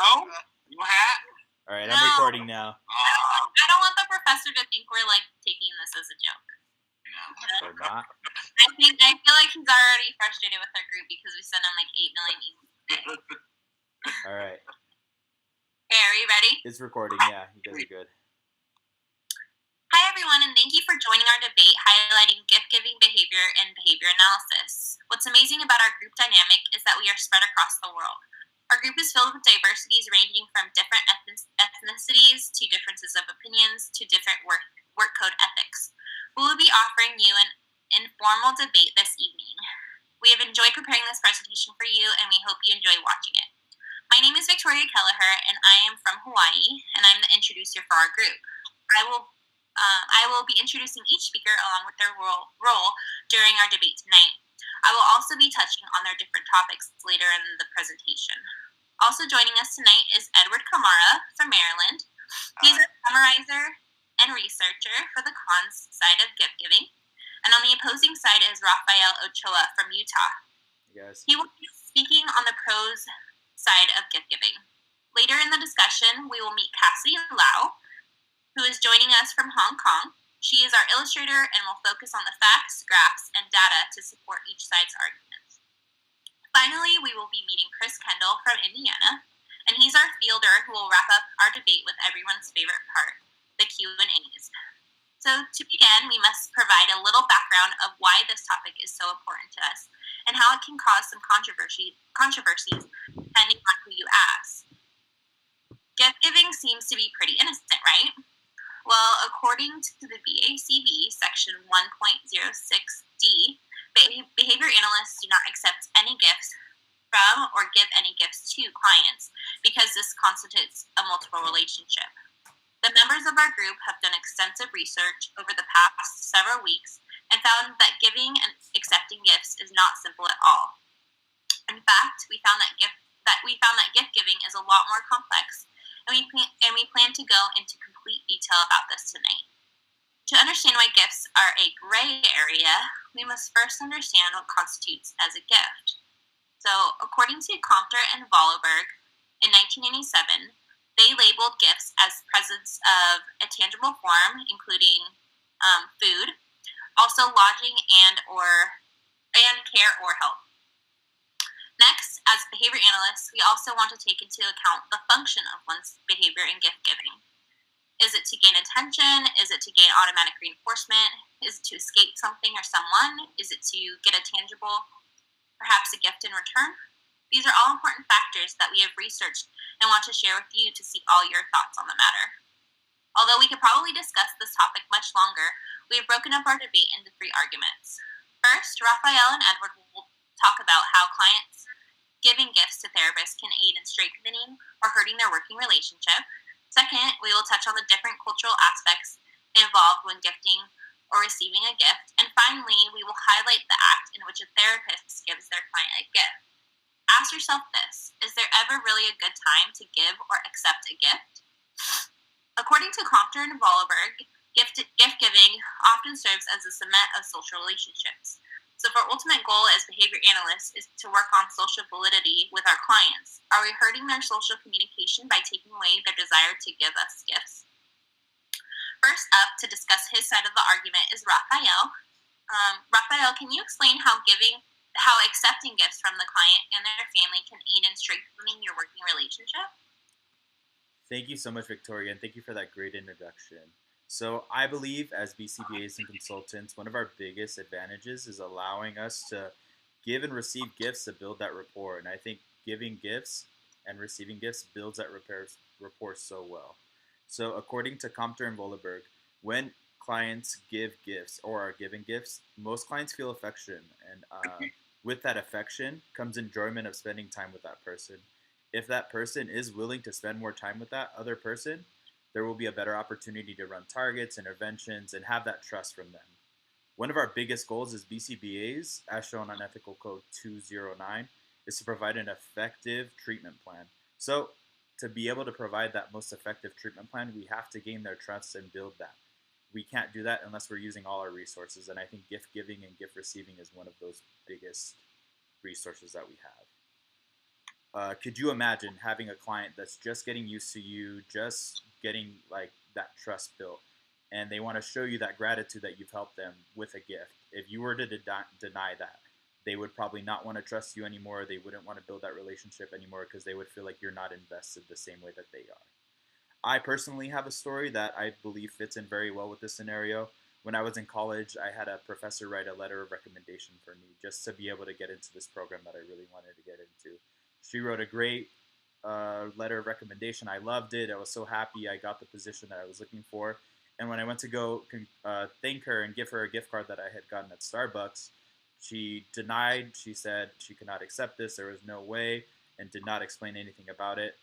No? No hat? All right, I'm recording now. I don't want the professor to think we're like taking this as a joke. Or not. I feel like he's already frustrated with our group because we sent him like 8 million emails. All right. Okay, are you ready? It's recording, yeah. You guys are good. Hi, everyone, and thank you for joining our debate highlighting gift-giving behavior and behavior analysis. What's amazing about our group dynamic is that we are spread across the world. Our group is filled with diversities ranging from different ethnicities to differences of opinions to different work code ethics. We will be offering you an informal debate this evening. We have enjoyed preparing this presentation for you, and we hope you enjoy watching it. My name is Victoria Kelleher, and I am from Hawaii, and I'm the introducer for our group. I will be introducing each speaker along with their role during our debate tonight. I will also be touching on their different topics later in the presentation. Also joining us tonight is Edward Kamara from Maryland. He's a summarizer and researcher for the cons side of gift giving. And on the opposing side is Rafael Ochoa from Utah. Yes. He will be speaking on the pros side of gift giving. Later in the discussion, we will meet Cassie Lau, who is joining us from Hong Kong. She is our illustrator and will focus on the facts, graphs, and data to support each side's arguments. Finally, we will be meeting Chris Kendall from Indiana, and he's our fielder who will wrap up our debate with everyone's favorite part, the Q&As. So to begin, we must provide a little background of why this topic is so important to us and how it can cause some controversies depending on who you ask. Gift giving seems to be pretty innocent, right? Well, according to the BACB, section 1.06D, behavior analysts do not accept any gifts from or give any gifts to clients because this constitutes a multiple relationship. The members of our group have done extensive research over the past several weeks and found that giving and accepting gifts is not simple at all. In fact, we found that gift giving is a lot more complex, and we plan to go into complete detail about this tonight. To understand why gifts are a gray area, we must first understand what constitutes as a gift. So, according to Compter and Volleberg, in 1997, they labeled gifts as presents of a tangible form, including food, also lodging and care or help. Next, as behavior analysts, we also want to take into account the function of one's behavior in gift giving. Is it to gain attention? Is it to gain automatic reinforcement? Is it to escape something or someone? Is it to get a tangible, perhaps a gift in return? These are all important factors that we have researched and want to share with you to see all your thoughts on the matter. Although we could probably discuss this topic much longer, we have broken up our debate into 3 arguments. First, Rafael and Edward will talk about how clients giving gifts to therapists can aid in strengthening or hurting their working relationship. Second, we will touch on the different cultural aspects involved when gifting or receiving a gift. And finally, we will highlight the act in which a therapist gives their client a gift. Ask yourself this: is there ever really a good time to give or accept a gift? According to Compter and Volleberg, gift giving often serves as a cement of social relationships. So if our ultimate goal as behavior analysts is to work on social validity with our clients, are we hurting their social communication by taking away their desire to give us gifts? First up, to discuss his side of the argument, is Rafael. Rafael, can you explain how accepting gifts from the client and their family can aid in strengthening your working relationship? Thank you so much, Victoria, and thank you for that great introduction. So I believe as BCBAs and consultants, one of our biggest advantages is allowing us to give and receive gifts to build that rapport. And I think giving gifts and receiving gifts builds that rapport so well. So according to Compter and Volleberg, when clients give gifts or are given gifts, most clients feel affection. And with that affection comes enjoyment of spending time with that person. If that person is willing to spend more time with that other person, there will be a better opportunity to run targets, interventions, and have that trust from them. One of our biggest goals as BCBAs, as shown on Ethical Code 209, is to provide an effective treatment plan. So to be able to provide that most effective treatment plan, we have to gain their trust and build that. We can't do that unless we're using all our resources, and I think gift giving and gift receiving is one of those biggest resources that we have. Could you imagine having a client that's just getting used to you, just getting like that trust built, and they want to show you that gratitude that you've helped them with a gift? If you were to deny that, they would probably not want to trust you anymore. They wouldn't want to build that relationship anymore because they would feel like you're not invested the same way that they are. I personally have a story that I believe fits in very well with this scenario. When I was in college, I had a professor write a letter of recommendation for me just to be able to get into this program that I really wanted to get into. She wrote a great letter of recommendation. I loved it. I was so happy I got the position that I was looking for. And when I went to go thank her and give her a gift card that I had gotten at Starbucks, she denied. She said she could not accept this. There was no way, and did not explain anything about it.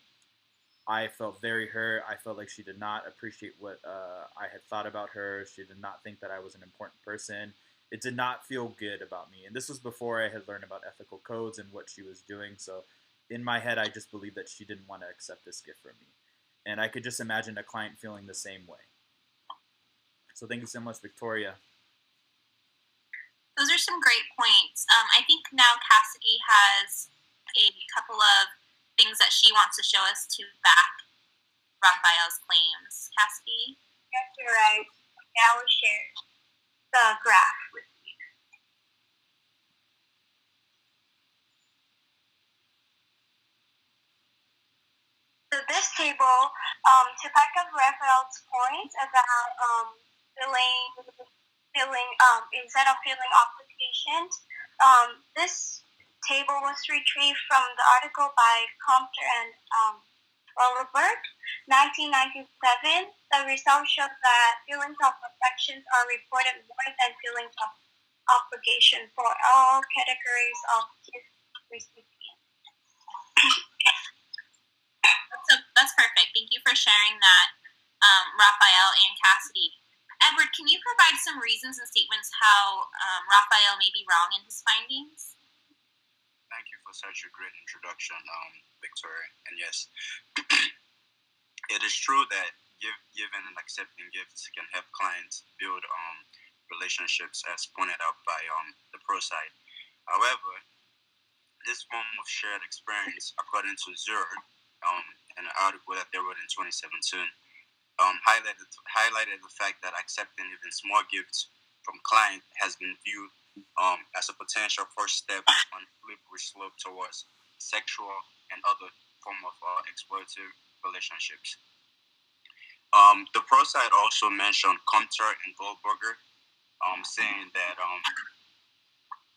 I felt very hurt. I felt like she did not appreciate what I had thought about her. She did not think that I was an important person. It did not feel good about me. And this was before I had learned about ethical codes and what she was doing. So in my head, I just believed that she didn't want to accept this gift from me. And I could just imagine a client feeling the same way. So thank you so much, Victoria. Those are some great points. I think now Cassidy has a couple of things that she wants to show us to back Raphael's claims. Cassidy? Yes, you're right. I will share the graph with you. So this table, to back up Raphael's points about instead of filling applications, this table was retrieved from the article by Compter and Rollerberg, 1997. The results show that feelings of affections are reported more than feelings of obligation for all categories of gift recipients. That's perfect. Thank you for sharing that, Raphael and Cassidy. Edward, can you provide some reasons and statements how Raphael may be wrong in his findings? Thank you for such a great introduction, Victoria. And yes, it is true that giving and accepting gifts can help clients build relationships, as pointed out by the pro side. However, this form of shared experience, according to Zurd, in an article that they wrote in 2017, highlighted the fact that accepting even small gifts from client has been viewed as a potential first step on a slippery slope towards sexual and other form of exploitative relationships. The pro side also mentioned Comter and Goldberger, saying that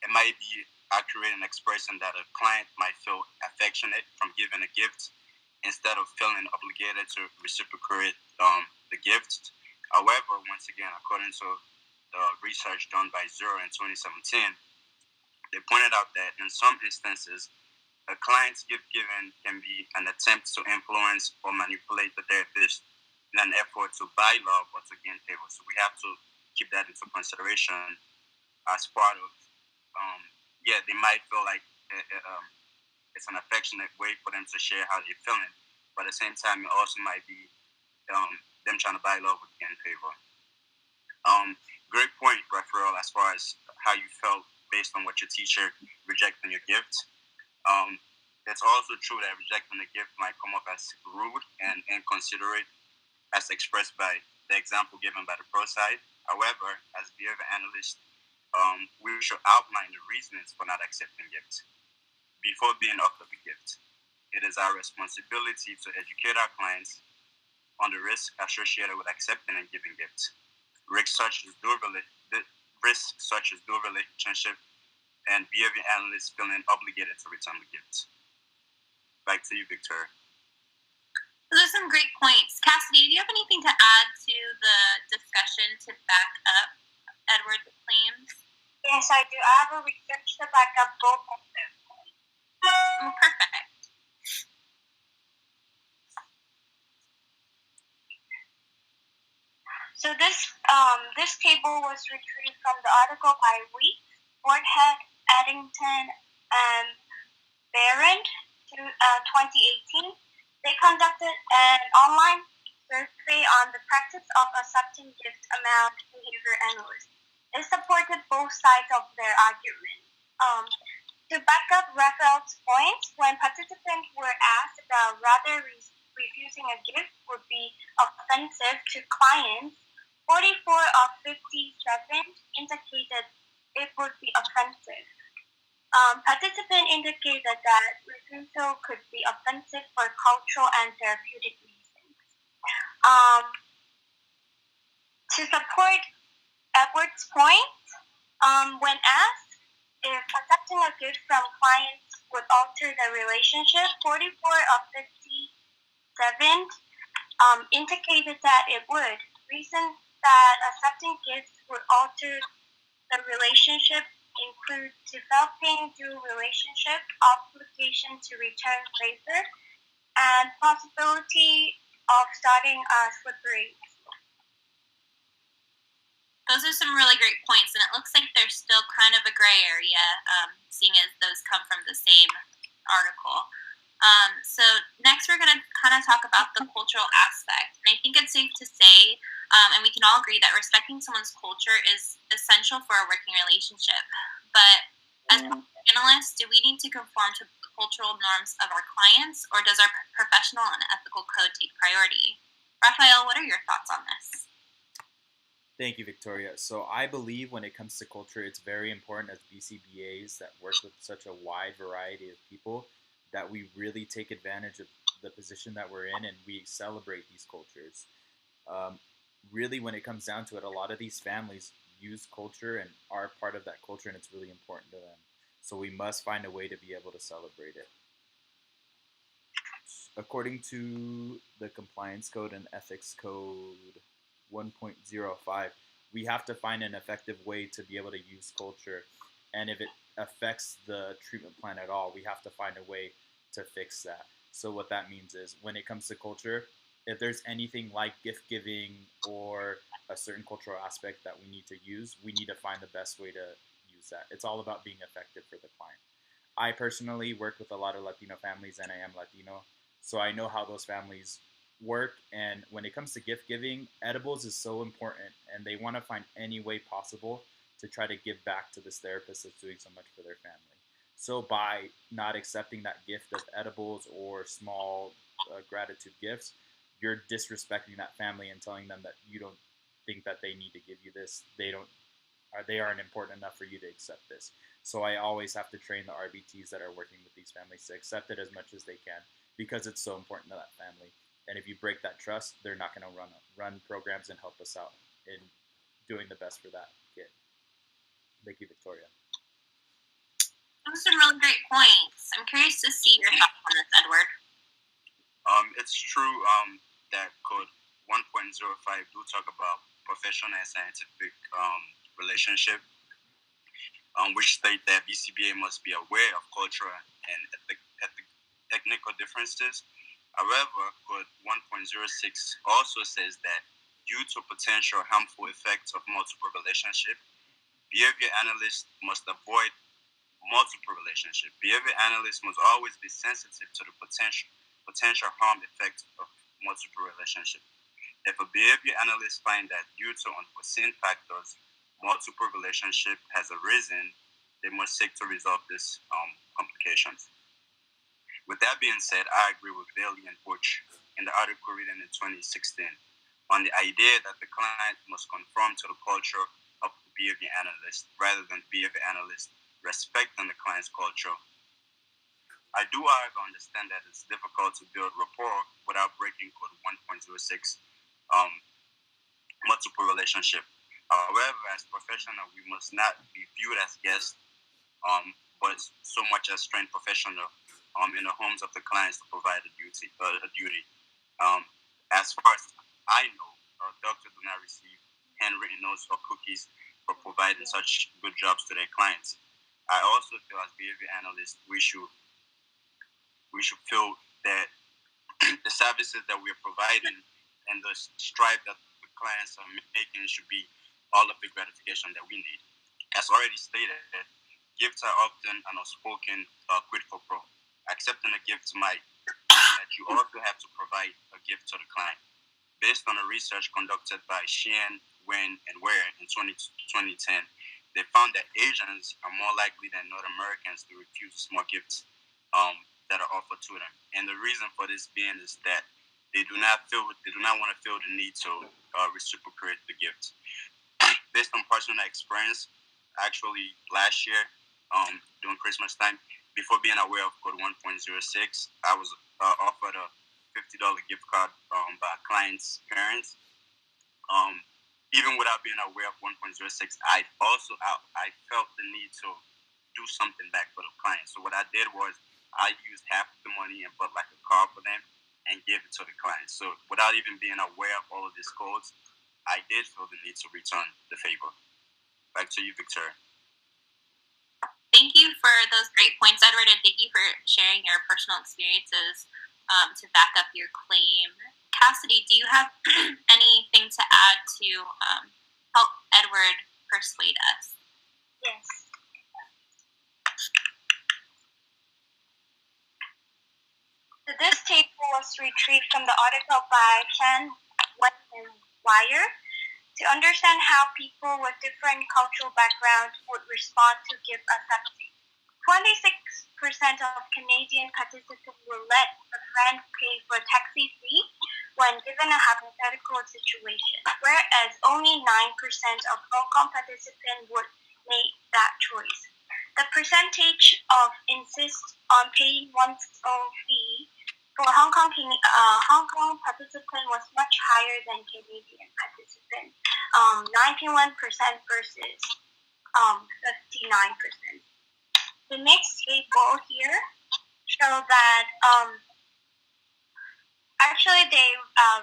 it might be accurate in expressing that a client might feel affectionate from giving a gift instead of feeling obligated to reciprocate the gift. However, once again, according to the research done by Zura in 2017, they pointed out that in some instances, a client's gift giving can be an attempt to influence or manipulate the therapist in an effort to buy love or to gain favor. So we have to keep that into consideration as part of, they might feel like it's an affectionate way for them to share how they're feeling, but at the same time, it also might be them trying to buy love or gain favor. Great point, Raphael, as far as how you felt based on what your teacher rejecting your gift. It's also true that rejecting the gift might come up as rude and inconsiderate, as expressed by the example given by the pro side. However, as behavior analysts, we should outline the reasons for not accepting gifts before being offered the gift. It is our responsibility to educate our clients on the risks associated with accepting and giving gifts. Risks such as dual relationship and behavior analysts feeling obligated to return the gifts. Back to you, Victoria. Those are some great points. Cassidy, do you have anything to add to the discussion to back up Edward's claims? Yes, I do. I have a research to back up both of them. Oh, perfect. So this table was retrieved from the article by Wheat, Fordhead, Addington, and Barron, 2018. They conducted an online survey on the practice of accepting gifts among behavior analysts. It supported both sides of their argument. To back up Raphael's point, when participants were asked about whether refusing a gift would be offensive to clients, 44 of 57 indicated it would be offensive. Participants indicated that refusal could be offensive for cultural and therapeutic reasons. To support Edward's point, when asked if accepting a gift from clients would alter the relationship, 44 of 57 indicated that it would. Reasons that accepting gifts would alter the relationship include developing new relationship, obligation to return favor, and possibility of starting a slippery. Those are some really great points, and it looks like there's still kind of a gray area, seeing as those come from the same article. So next we're going to kind of talk about the cultural aspect. And I think it's safe to say, and we can all agree, that respecting someone's culture is essential for a working relationship. But as analysts, do we need to conform to the cultural norms of our clients, or does our professional and ethical code take priority? Raphael, what are your thoughts on this? Thank you, Victoria. So I believe when it comes to culture, it's very important as BCBAs that work with such a wide variety of people that we really take advantage of the position that we're in and we celebrate these cultures. Really, when it comes down to it, a lot of these families use culture and are part of that culture, and it's really important to them. So we must find a way to be able to celebrate it. According to the Compliance Code and Ethics Code 1.05, we have to find an effective way to be able to use culture. And if it affects the treatment plan at all, we have to find a way to fix that. So what that means is when it comes to culture, if there's anything like gift giving or a certain cultural aspect that we need to use, we need to find the best way to use that. It's all about being effective for the client. I personally work with a lot of Latino families, and I am Latino, so I know how those families work. And when it comes to gift giving, edibles is so important, and they want to find any way possible to try to give back to this therapist that's doing so much for their family. So by not accepting that gift of edibles or small gratitude gifts, you're disrespecting that family and telling them that you don't think that they need to give you this. They aren't important enough for you to accept this. So I always have to train the RBTs that are working with these families to accept it as much as they can, because it's so important to that family. And if you break that trust, they're not going to run programs and help us out in doing the best for that kid. Thank you, Victoria. Those are really great points. I'm curious to see your thoughts on this, Edward. It's true that Code 1.05 do talk about professional and scientific relationship, which state that BCBA must be aware of cultural and technical differences. However, Code 1.06 also says that due to potential harmful effects of multiple relationships, behavior analysts must avoid multiple relationships. Behavior analysts must always be sensitive to the potential harm effects of multiple relationships. If a behavior analyst finds that due to unforeseen factors, multiple relationship has arisen, they must seek to resolve these complications. With that being said, I agree with Bailey and Butch in the article written in 2016 on the idea that the client must conform to the culture of the behavior analyst rather than behavior analyst respecting the client's culture. I do, however, understand that it's difficult to build rapport without breaking Code 1.06 multiple relationship. However, as professionals, we must not be viewed as guests, but so much as trained professionals in the homes of the clients to provide a duty. As far as I know, doctors do not receive handwritten notes or cookies for providing such good jobs to their clients. I also feel as behavior analysts, we should feel that the services that we're providing and the strive that the clients are making should be all of the gratification that we need. As already stated, gifts are often an unspoken quid pro quo. Accepting a gift might mean that you also have to provide a gift to the client. Based on a research conducted by Sheehan, Wen, and Ware in 2010, they found that Asians are more likely than North Americans to refuse small gifts that are offered to them. And the reason for this being is that they do not want to feel the need to reciprocate the gift. Based on personal experience, actually last year, during Christmas time, before being aware of Code 1.06, I was offered a $50 gift card by a client's parents. Even without being aware of 1.06, I felt the need to do something back for the client. So what I did was I used half of the money and put like a card for them and give it to the client. So without even being aware of all of these codes, I did feel the need to return the favor. Back to you, Victoria. Thank you for those great points, Edward, and thank you for sharing your personal experiences to back up your claim. Cassidy, do you have anything to add to help Edward persuade us? Yes. So this table was retrieved from the article by Chan Wire to understand how people with different cultural backgrounds would respond to gift accepting. 26% of Canadian participants will let a friend pay for a taxi fee when given a hypothetical situation, whereas only 9% of Hong Kong participants would make that choice. The percentage of insist on paying one's own fee for Hong Kong participant was much higher than Canadian participant, 91% versus 59%. The next table here show that actually they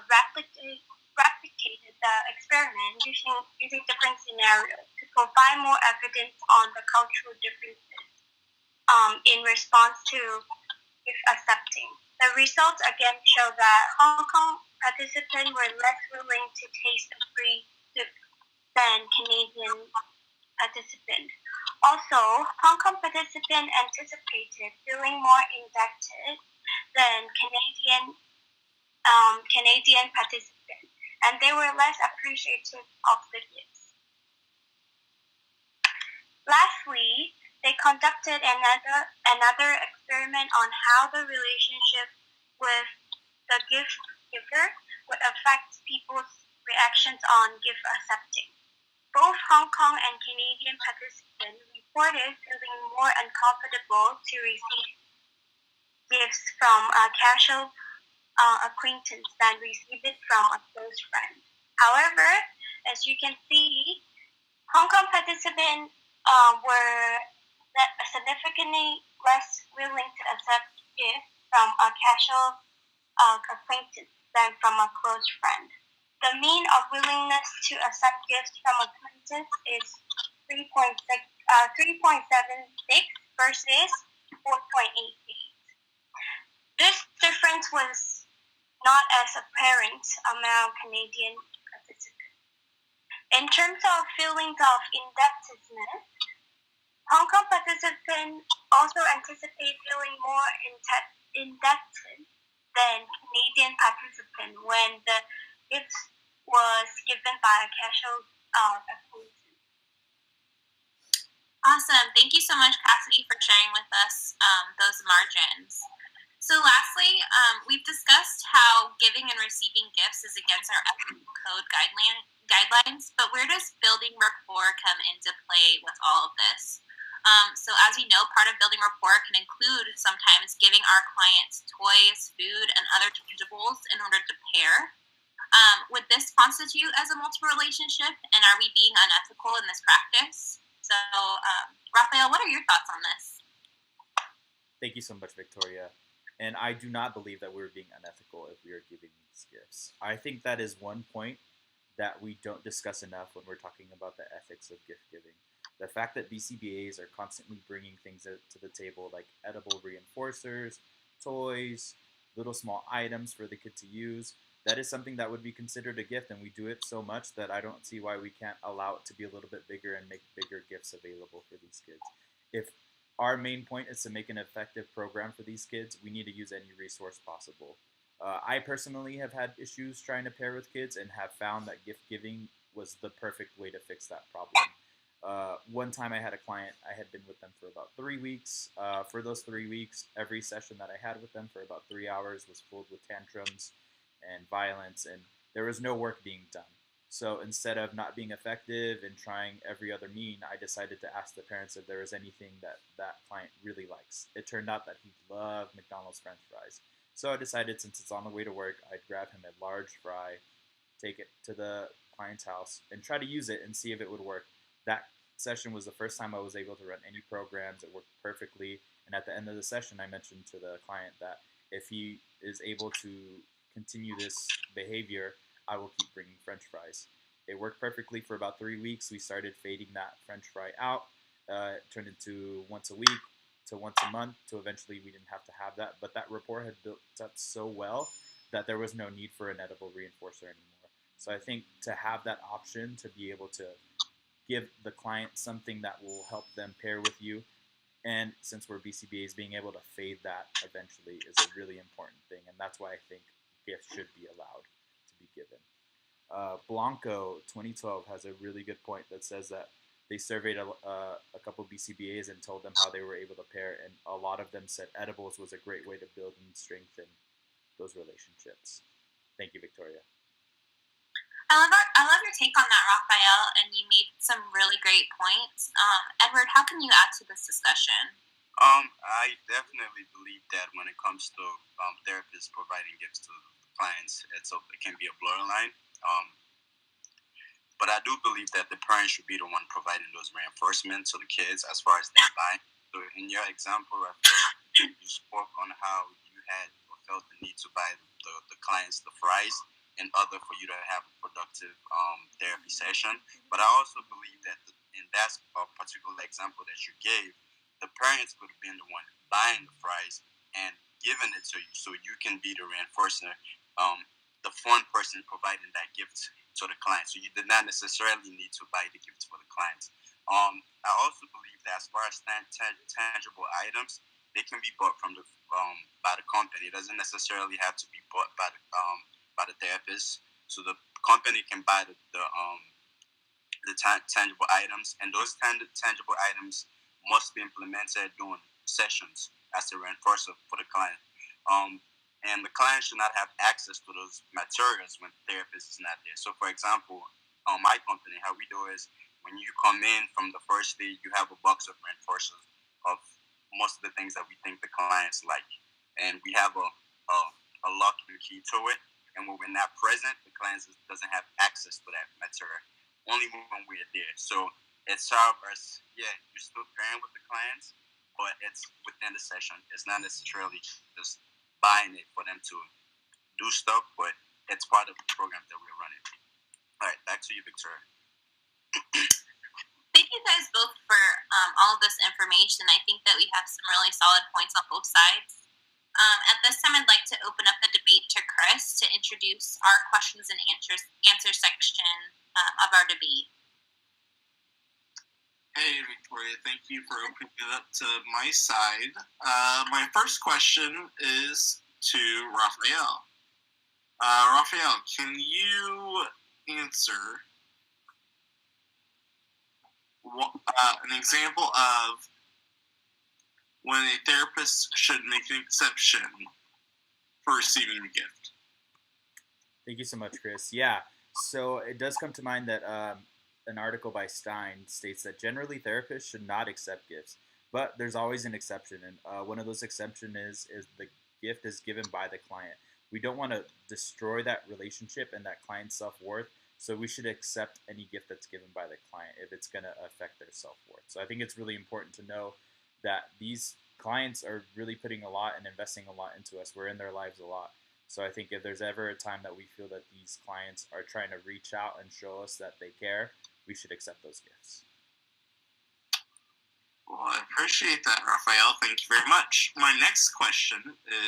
replicated the experiment using different scenarios to provide more evidence on the cultural differences in response to gift accepting. The results again show that Hong Kong participants were less willing to taste the free soup than Canadian participants. Also, Hong Kong participants anticipated feeling more indebted than Canadian participants, and they were less appreciative of the gifts. Lastly, they conducted another experiment on how the relationship with the gift giver would affect people's reactions on gift accepting. Both Hong Kong and Canadian participants reported feeling more uncomfortable to receive gifts from a casual acquaintance than receive it from a close friend. However, as you can see, Hong Kong participants were significantly less willing to accept gifts from a casual acquaintance than from a close friend. The mean of willingness to accept gifts from acquaintances is 3.76 versus 4.88. This difference was not as apparent among Canadian participants. In terms of feelings of indebtedness, Hong Kong participants also anticipate feeling more indebted than Canadian participants when the gift was given by a casual acquaintance. Awesome. Thank you so much, Cassidy, for sharing with us those margins. So lastly, we've discussed how giving and receiving gifts is against our ethical code guidelines, but where does building rapport come into play with all of this? So as you know, part of building rapport can include sometimes giving our clients toys, food, and other tangibles in order to pair. Would this constitute as a multiple relationship, and are we being unethical in this practice? So, Raphael, what are your thoughts on this? Thank you so much, Victoria. And I do not believe that we're being unethical if we are giving these gifts. I think that is one point that we don't discuss enough when we're talking about the ethics of gift giving. The fact that BCBAs are constantly bringing things to the table like edible reinforcers, toys, little small items for the kid to use, that is something that would be considered a gift, and we do it so much that I don't see why we can't allow it to be a little bit bigger and make bigger gifts available for these kids. If our main point is to make an effective program for these kids, we need to use any resource possible. I personally have had issues trying to pair with kids and have found that gift giving was the perfect way to fix that problem. One time I had a client, I had been with them for about 3 weeks. For those 3 weeks, every session that I had with them for about 3 hours was filled with tantrums and violence, and there was no work being done. So instead of not being effective and trying every other mean, I decided to ask the parents if there was anything that that client really likes. It turned out that he loved McDonald's French fries. So I decided, since it's on the way to work, I'd grab him a large fry, take it to the client's house, and try to use it and see if it would work. That session was the first time I was able to run any programs. It worked perfectly. And at the end of the session, I mentioned to the client that if he is able to continue this behavior, I will keep bringing French fries. It worked perfectly for about 3 weeks. We started fading that French fry out. It turned into once a week to once a month to eventually we didn't have to have that. But that rapport had built up so well that there was no need for an edible reinforcer anymore. So I think to have that option to be able to give the client something that will help them pair with you, and since we're BCBAs, being able to fade that eventually is a really important thing, and that's why I think gifts should be allowed to be given. Blanco 2012 has a really good point that says that they surveyed a couple BCBAs and told them how they were able to pair, and a lot of them said edibles was a great way to build and strengthen those relationships. Thank you, Victoria. I love your take on that, Raphael, and you made some really great points. Edward, how can you add to this discussion? I definitely believe that when it comes to therapists providing gifts to clients, it can be a blurry line. But I do believe that the parents should be the one providing those reinforcements to the kids as far as they buy. So in your example, Raphael, you spoke on how you had or felt the need to buy the clients the fries in order for you to have a productive therapy session. But I also believe that in that particular example that you gave, the parents could have been the one buying the fries and giving it to you so you can be the reinforcer, the fun person providing that gift to the client. So you did not necessarily need to buy the gift for the clients. I also believe that as far as tangible items, they can be bought from by the company. It doesn't necessarily have to be bought by the therapist. So the company can buy the tangible items, and those tangible items must be implemented during sessions as a reinforcer for the client. And the client should not have access to those materials when the therapist is not there. So, for example, on my company, how we do is when you come in from the first day, you have a box of reinforcers of most of the things that we think the clients like, and we have a lock and key to it. And when we're not present, the client doesn't have access to that material. Only when we're there. So it's serves as, yeah, you're still pairing with the clients, but it's within the session. It's not necessarily just buying it for them to do stuff, but it's part of the program that we're running. All right, back to you, Victoria. Thank you guys both for all of this information. I think that we have some really solid points on both sides. At this time, I'd like to open up the debate to Chris to introduce our questions and answer section of our debate. Hey, Victoria, thank you for opening it up to my side. My first question is to Raphael. Raphael, can you answer an example of when a therapist should make an exception for receiving a gift? Thank you so much, Chris. Yeah, so it does come to mind that an article by Stein states that generally therapists should not accept gifts, but there's always an exception, and one of those exceptions is the gift is given by the client. We don't want to destroy that relationship and that client's self-worth, so we should accept any gift that's given by the client if it's going to affect their self-worth. So I think it's really important to know that these clients are really putting a lot and investing a lot into us. We're in their lives a lot. So I think if there's ever a time that we feel that these clients are trying to reach out and show us that they care, we should accept those gifts. Well, I appreciate that, Raphael. Thank you very much. My next question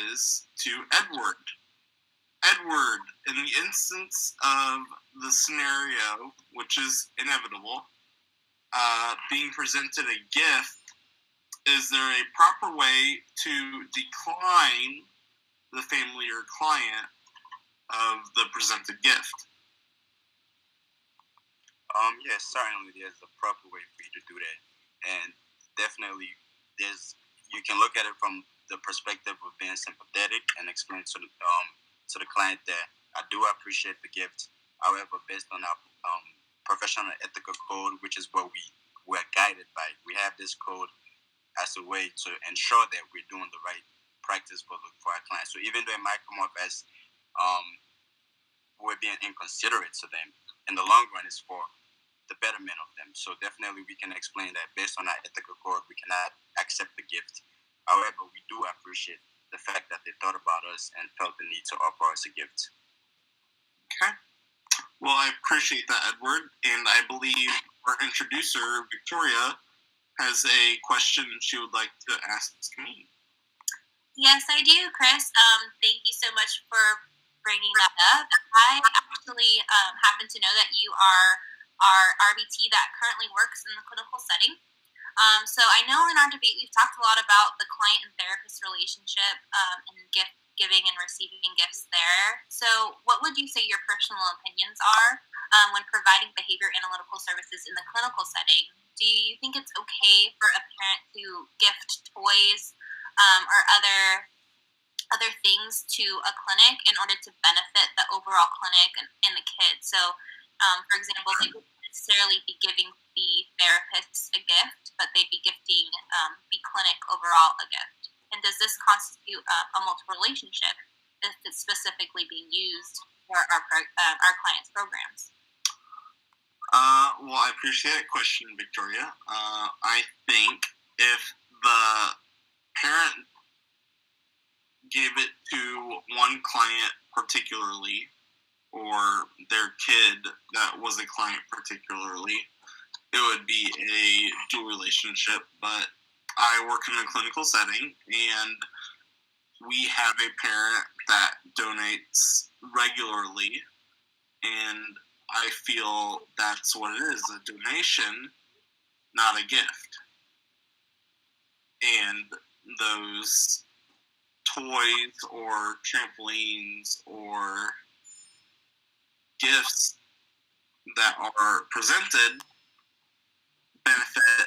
is to Edward. Edward, in the instance of the scenario, which is inevitable, being presented a gift, is there a proper way to decline the family or client of the presented gift? Yes, certainly there's a proper way for you to do that, and definitely you can look at it from the perspective of being sympathetic and explain to the client that I do appreciate the gift. However, based on our professional ethical code, which is what we're guided by, we have this code as a way to ensure that we're doing the right practice for our clients. So even though it might come off as we're being inconsiderate to them, in the long run, it's for the betterment of them. So definitely we can explain that based on our ethical code, we cannot accept the gift. However, we do appreciate the fact that they thought about us and felt the need to offer us a gift. Okay. Well, I appreciate that, Edward, and I believe our introducer, Victoria, has a question she would like to ask me. Yes, I do, Chris. Thank you so much for bringing that up. I actually happen to know that you are our RBT that currently works in the clinical setting. So I know in our debate we've talked a lot about the client and therapist relationship and giving and receiving gifts there. So what would you say your personal opinions are when providing behavior analytical services in the clinical setting? Do you think it's okay for a parent to gift toys or other things to a clinic in order to benefit the overall clinic and the kids? So, for example, they wouldn't necessarily be giving the therapist a gift, but they'd be gifting the clinic overall a gift. And does this constitute a multiple relationship if it's specifically being used for our clients' programs? Well, I appreciate that question, Victoria. I think if the parent gave it to one client particularly, or their kid that was a client particularly, it would be a dual relationship. But I work in a clinical setting, and we have a parent that donates regularly, and I feel that's what it is, a donation, not a gift. And those toys or trampolines or gifts that are presented benefit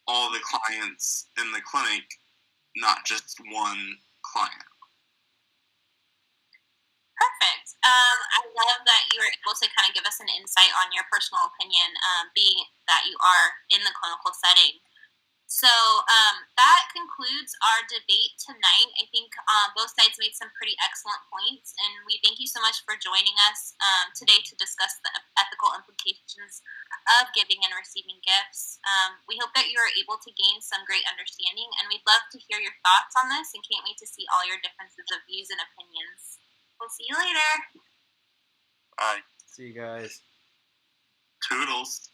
all the clients in the clinic, not just one client. Perfect. I love that you were able to kind of give us an insight on your personal opinion, being that you are in the clinical setting. So that concludes our debate tonight. I think both sides made some pretty excellent points, and we thank you so much for joining us today to discuss the ethical implications of giving and receiving gifts. We hope that you are able to gain some great understanding, and we'd love to hear your thoughts on this and can't wait to see all your differences of views and opinions. We'll see you later. Bye. See you guys. Toodles.